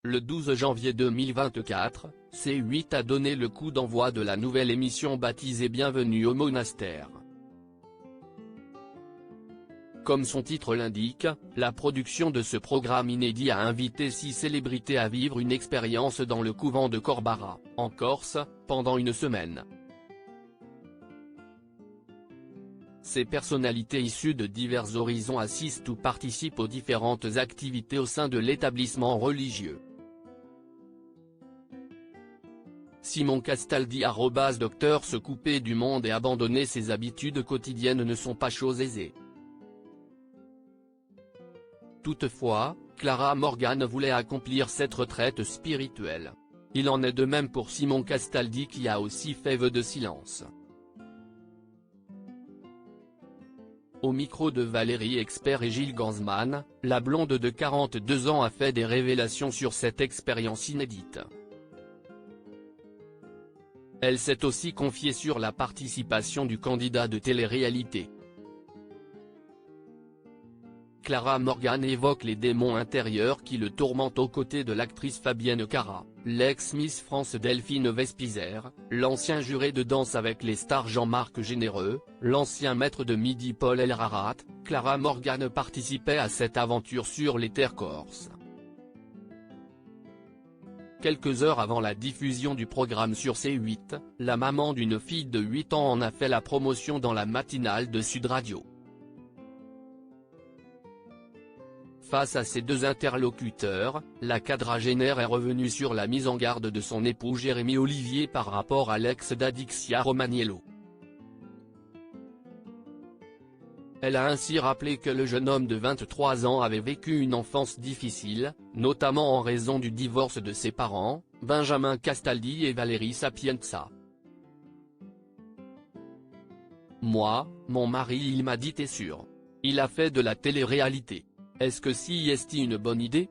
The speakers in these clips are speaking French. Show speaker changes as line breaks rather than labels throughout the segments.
Le 12 janvier 2024, C8 a donné le coup d'envoi de la nouvelle émission baptisée Bienvenue au monastère. Comme son titre l'indique, la production de ce programme inédit a invité 6 célébrités à vivre une expérience dans le couvent de Corbara, en Corse, pendant une semaine. Ces personnalités issues de divers horizons assistent ou participent aux différentes activités au sein de l'établissement religieux. Simon Castaldi Docteur se couper du monde et abandonner ses habitudes quotidiennes ne sont pas choses aisées. Toutefois, Clara Morgan voulait accomplir cette retraite spirituelle. Il en est de même pour Simon Castaldi qui a aussi fait vœu de silence. Au micro de Valérie Expert et Gilles Gansman, la blonde de 42 ans a fait des révélations sur cette expérience inédite. Elle s'est aussi confiée sur la participation du candidat de télé-réalité. Clara Morgan évoque les démons intérieurs qui le tourmentent aux côtés de l'actrice Fabienne Cara, l'ex-Miss France Delphine Vespizer, l'ancien juré de Danse avec les stars Jean-Marc Généreux, l'ancien maître de midi Paul Elrarat. Clara Morgan participait à cette aventure sur les terres corses. Quelques heures avant la diffusion du programme sur C8, la maman d'une fille de 8 ans en a fait la promotion dans la matinale de Sud Radio. Face à ces deux interlocuteurs, la quadragénaire est revenue sur la mise en garde de son époux Jérémy Olivier par rapport à l'ex d'Adixia Romaniello. Elle a ainsi rappelé que le jeune homme de 23 ans avait vécu une enfance difficile, notamment en raison du divorce de ses parents, Benjamin Castaldi et Valérie Sapienza. Moi, mon mari il m'a dit t'es sûr. Il a fait de la télé-réalité. Est-ce que c'est une bonne idée?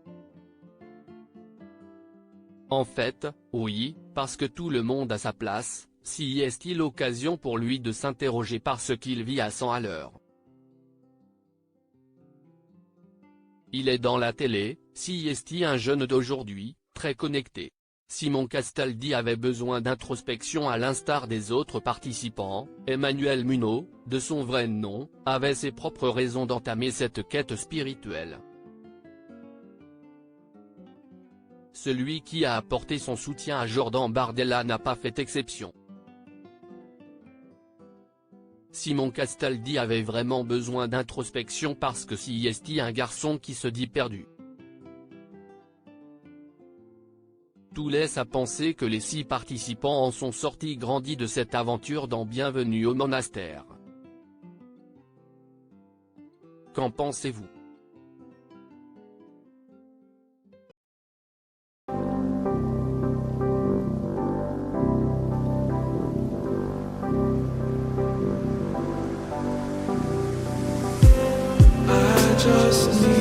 En fait, oui, parce que tout le monde a sa place, c'est l'occasion pour lui de s'interroger par ce qu'il vit à 100 à l'heure. Il est dans la télé, c'est un jeune d'aujourd'hui, très connecté. Simon Castaldi avait besoin d'introspection à l'instar des autres participants. Emmanuel Munot, de son vrai nom, avait ses propres raisons d'entamer cette quête spirituelle. Celui qui a apporté son soutien à Jordan Bardella n'a pas fait exception. Simon Castaldi avait vraiment besoin d'introspection parce que c'est un garçon qui se dit perdu. Tout laisse à penser que les 6 participants en sont sortis grandis de cette aventure dans Bienvenue au monastère. Qu'en pensez-vous?
Just